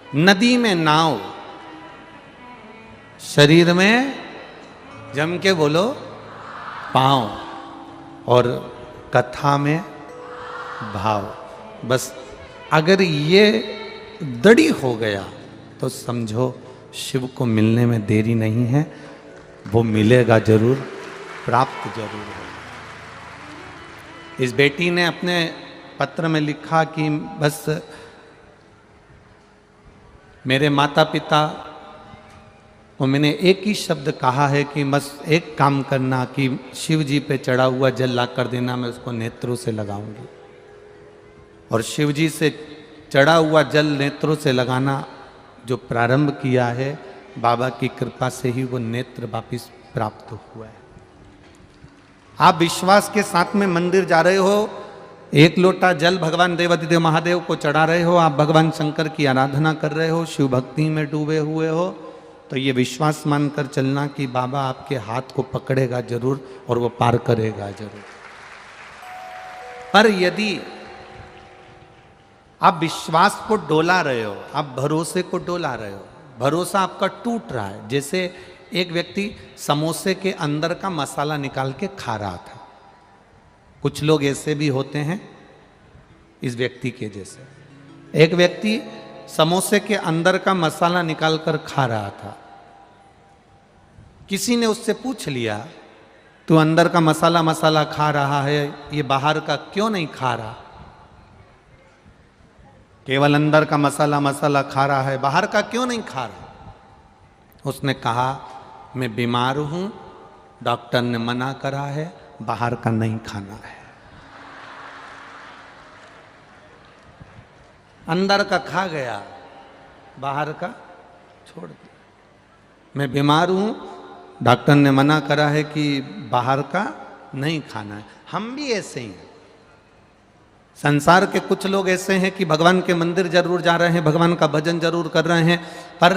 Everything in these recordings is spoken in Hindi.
नदी में नाव, शरीर में जम के बोलो पांव, और कथा में भाव। बस अगर ये दड़ी हो गया तो समझो शिव को मिलने में देरी नहीं है, वो मिलेगा जरूर, प्राप्त जरूर है। इस बेटी ने अपने पत्र में लिखा कि बस मेरे माता पिता और मैंने एक ही शब्द कहा है कि बस एक काम करना कि शिव जी पे चढ़ा हुआ जल ला कर देना, मैं उसको नेत्रों से लगाऊंगी। और शिव जी से चढ़ा हुआ जल नेत्रों से लगाना जो प्रारंभ किया है, बाबा की कृपा से ही वो नेत्र वापिस प्राप्त हुआ है। आप विश्वास के साथ में मंदिर जा रहे हो, एक लोटा जल भगवान देवाधिदेव महादेव को चढ़ा रहे हो, आप भगवान शंकर की आराधना कर रहे हो, शिव भक्ति में डूबे हुए हो, तो ये विश्वास मानकर चलना कि बाबा आपके हाथ को पकड़ेगा जरूर और वो पार करेगा जरूर। पर यदि आप विश्वास को डोला रहे हो, आप भरोसे को डोला रहे हो, भरोसा आपका टूट रहा है, जैसे एक व्यक्ति समोसे के अंदर का मसाला निकाल के खा रहा था। कुछ लोग ऐसे भी होते हैं इस व्यक्ति के जैसे। एक व्यक्ति समोसे के अंदर का मसाला निकाल कर खा रहा था। किसी ने उससे पूछ लिया, तू अंदर का मसाला मसाला खा रहा है, ये बाहर का क्यों नहीं खा रहा? केवल अंदर का मसाला मसाला खा रहा है, बाहर का क्यों नहीं खा रहा? उसने कहा, मैं बीमार हूं, डॉक्टर ने मना करा है, बाहर का नहीं खाना है। अंदर का खा गया, बाहर का छोड़ दिया। मैं बीमार हूं, डॉक्टर ने मना करा है कि बाहर का नहीं खाना है। हम भी ऐसे ही हैं। संसार के कुछ लोग ऐसे हैं कि भगवान के मंदिर जरूर जा रहे हैं, भगवान का भजन जरूर कर रहे हैं, पर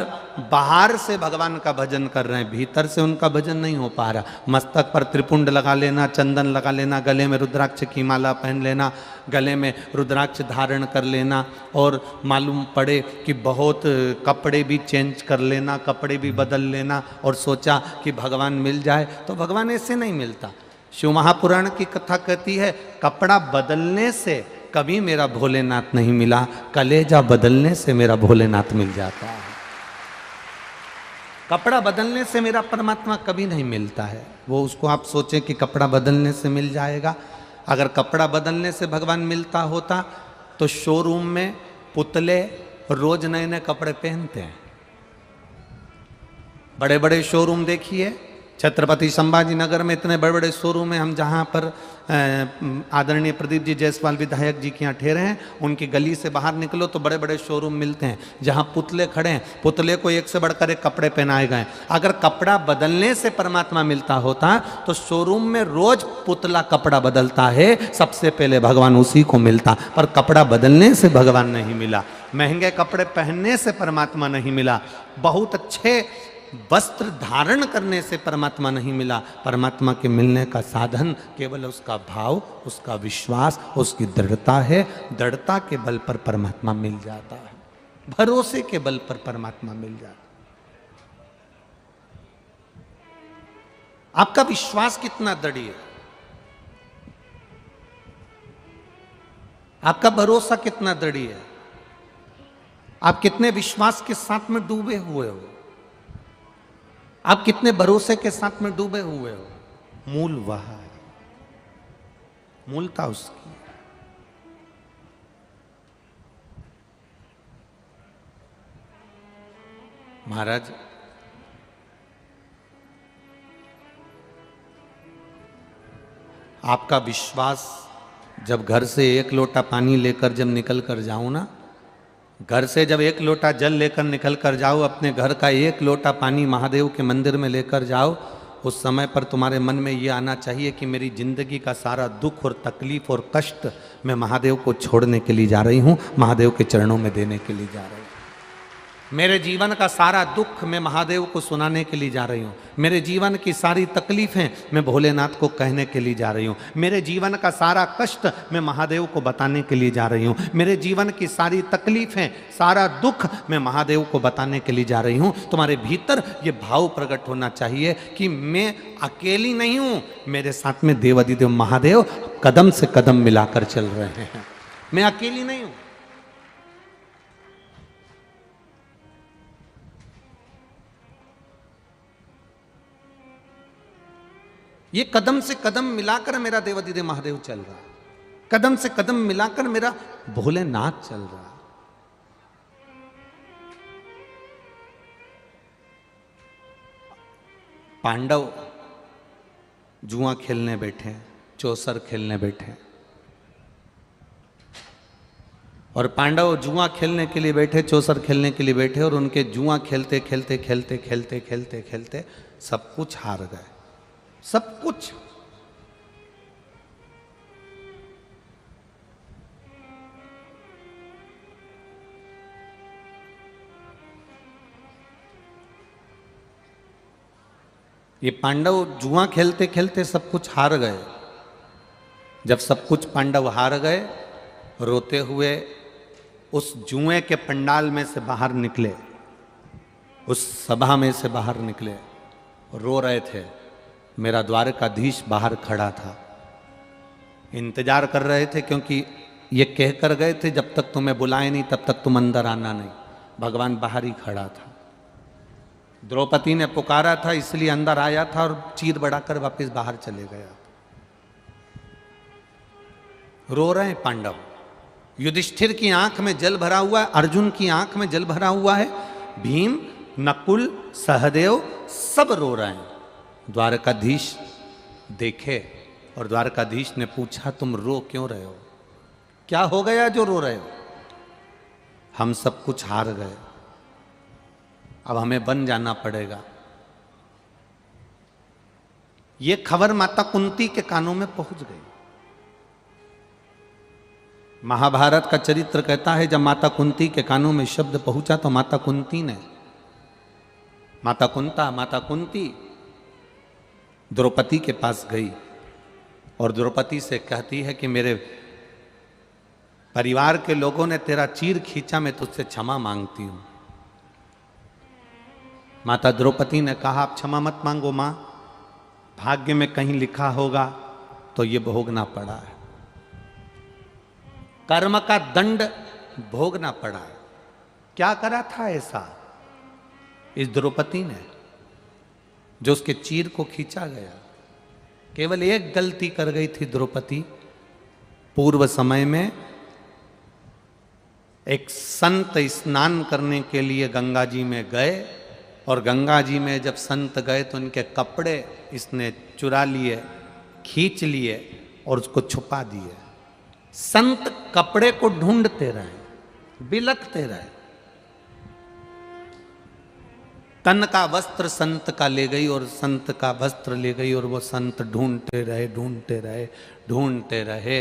बाहर से भगवान का भजन कर रहे हैं, भीतर से उनका भजन नहीं हो पा रहा। मस्तक पर त्रिपुंड लगा लेना, चंदन लगा लेना, गले में रुद्राक्ष की माला पहन लेना, गले में रुद्राक्ष धारण कर लेना, और मालूम पड़े कि बहुत कपड़े भी चेंज कर लेना, कपड़े भी बदल लेना, और सोचा कि भगवान मिल जाए, तो भगवान ऐसे नहीं मिलता। शिव महापुराण की कथा कहती है, कपड़ा बदलने से कभी मेरा भोलेनाथ नहीं मिला, कलेजा बदलने से मेरा भोलेनाथ मिल जाता है। कपड़ा बदलने से मेरा परमात्मा कभी नहीं मिलता है। वो उसको आप सोचें कि कपड़ा बदलने से मिल जाएगा। अगर कपड़ा बदलने से भगवान मिलता होता तो शोरूम में पुतले रोज नए नए कपड़े पहनते हैं। बड़े बड़े शोरूम देखिए, छत्रपति संभाजी नगर में इतने बड़े बड़े शोरूम हैं। हम जहाँ पर आदरणीय प्रदीप जी जायसवाल विधायक जी के यहाँ ठहरे हैं, उनकी गली से बाहर निकलो तो बड़े बड़े शोरूम मिलते हैं जहाँ पुतले खड़े हैं, पुतले को एक से बढ़कर एक कपड़े पहनाए गए। अगर कपड़ा बदलने से परमात्मा मिलता होता तो शोरूम में रोज पुतला कपड़ा बदलता है, सबसे पहले भगवान उसी को मिलता। पर कपड़ा बदलने से भगवान नहीं मिला, महंगे कपड़े पहनने से परमात्मा नहीं मिला, बहुत अच्छे वस्त्र धारण करने से परमात्मा नहीं मिला। परमात्मा के मिलने का साधन केवल उसका भाव, उसका विश्वास, उसकी दृढ़ता है। दृढ़ता के बल पर परमात्मा मिल जाता है, भरोसे के बल पर परमात्मा मिल जाता है। आपका विश्वास कितना दृढ़ है, आपका भरोसा कितना दृढ़ है, आप कितने विश्वास के साथ में डूबे हुए हो, आप कितने भरोसे के साथ में डूबे हुए हो। मूल वह है, मूलता उसकी। महाराज, आपका विश्वास जब घर से एक लोटा पानी लेकर जब निकल कर जाऊं ना, घर से जब एक लोटा जल लेकर निकल कर जाओ, अपने घर का एक लोटा पानी महादेव के मंदिर में लेकर जाओ, उस समय पर तुम्हारे मन में ये आना चाहिए कि मेरी जिंदगी का सारा दुख और तकलीफ और कष्ट मैं महादेव को छोड़ने के लिए जा रही हूँ, महादेव के चरणों में देने के लिए जा रही हूँ। मेरे जीवन का सारा दुख मैं महादेव को सुनाने के लिए जा रही हूँ। मेरे जीवन की सारी तकलीफें मैं भोलेनाथ को कहने के लिए जा रही हूँ। मेरे जीवन का सारा कष्ट मैं महादेव को बताने के लिए जा रही हूँ। मेरे जीवन की सारी तकलीफें, सारा दुख मैं महादेव को बताने के लिए जा रही हूँ। तुम्हारे भीतर ये भाव प्रकट होना चाहिए कि मैं अकेली नहीं हूँ, मेरे साथ में देवाधिदेव महादेव कदम से कदम मिलाकर चल रहे हैं। मैं अकेली नहीं हूँ। ये कदम से कदम मिलाकर मेरा देवाधिदेव महादेव चल रहा है, कदम से कदम मिलाकर मेरा भोलेनाथ चल रहा है। पांडव जुआ खेलने बैठे, चौसर खेलने बैठे, और पांडव जुआ खेलने के लिए बैठे, चौसर खेलने के लिए बैठे, और उनके जुआ खेलते खेलते खेलते खेलते खेलते खेलते सब कुछ हार गए, सब कुछ। ये पांडव जुआ खेलते खेलते सब कुछ हार गए। जब सब कुछ पांडव हार गए, रोते हुए उस जुए के पंडाल में से बाहर निकले, उस सभा में से बाहर निकले, रो रहे थे। मेरा द्वारकाधीश बाहर खड़ा था, इंतजार कर रहे थे, क्योंकि ये कह कर गए थे जब तक तुम्हें बुलाए नहीं तब तक तुम अंदर आना नहीं। भगवान बाहर ही खड़ा था। द्रौपदी ने पुकारा था इसलिए अंदर आया था, और चीर बढ़ाकर वापस बाहर चले गया। रो रहे हैं पांडव। युधिष्ठिर की आंख में जल भरा हुआ है, अर्जुन की आंख में जल भरा हुआ है, भीम, नकुल, सहदेव सब रो रहे हैं। द्वारकाधीश देखे और द्वारकाधीश ने पूछा, तुम रो क्यों रहे हो? क्या हो गया जो रो रहे हो? हम सब कुछ हार गए, अब हमें बन जाना पड़ेगा। ये खबर माता कुंती के कानों में पहुंच गई। महाभारत का चरित्र कहता है जब माता कुंती के कानों में शब्द पहुंचा तो माता कुंती ने, माता कुंती द्रौपदी के पास गई और द्रौपदी से कहती है कि मेरे परिवार के लोगों ने तेरा चीर खींचा, मैं तुझसे क्षमा मांगती हूं। माता द्रौपदी ने कहा, आप क्षमा मत मांगो मां, भाग्य में कहीं लिखा होगा तो ये भोगना पड़ा है, कर्म का दंड भोगना पड़ा है। क्या करा था ऐसा इस द्रौपदी ने जो उसके चीर को खींचा गया? केवल एक गलती कर गई थी द्रौपदी। पूर्व समय में एक संत स्नान करने के लिए गंगा जी में गए, और गंगा जी में जब संत गए तो उनके कपड़े इसने चुरा लिए, खींच लिए और उसको छुपा दिए। संत कपड़े को ढूंढते रहे, बिलखते रहे। तन का वस्त्र संत का ले गई और संत का वस्त्र ले गई, और वो संत ढूंढते रहे।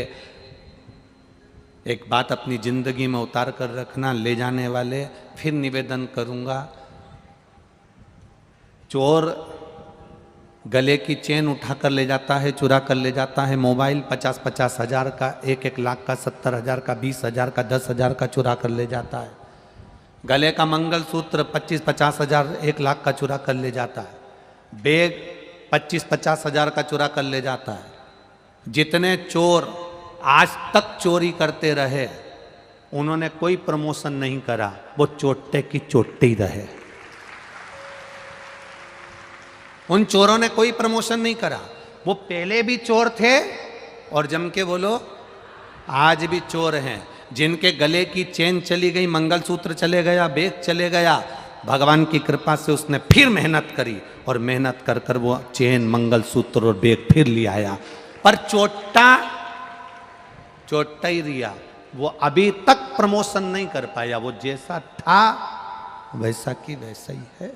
एक बात अपनी जिंदगी में उतार कर रखना, ले जाने वाले, फिर निवेदन करूंगा, चोर गले की चेन उठा कर ले जाता है, चुरा कर ले जाता है। मोबाइल 50-50 हजार का, 1-1 लाख का, 70 हजार का, 20 हजार का, 10 हजार का चुरा कर ले जाता है। गले का मंगलसूत्र 25-50 हजार, 1 लाख का चुरा कर ले जाता है। बैग 25-50 हजार का चुरा कर ले जाता है। जितने चोर आज तक चोरी करते रहे उन्होंने कोई प्रमोशन नहीं करा, वो चोटे की चोटे ही रहे। उन चोरों ने कोई प्रमोशन नहीं करा, वो पहले भी चोर थे और जम के बोलो आज भी चोर हैं। जिनके गले की चेन चली गई, मंगलसूत्र चले गया, बैग चले गया, भगवान की कृपा से उसने फिर मेहनत करी और मेहनत कर कर वो चेन, मंगलसूत्र और बैग फिर ले आया। पर चोटा ही रिया, वो अभी तक प्रमोशन नहीं कर पाया। वो जैसा था वैसा की वैसा ही है।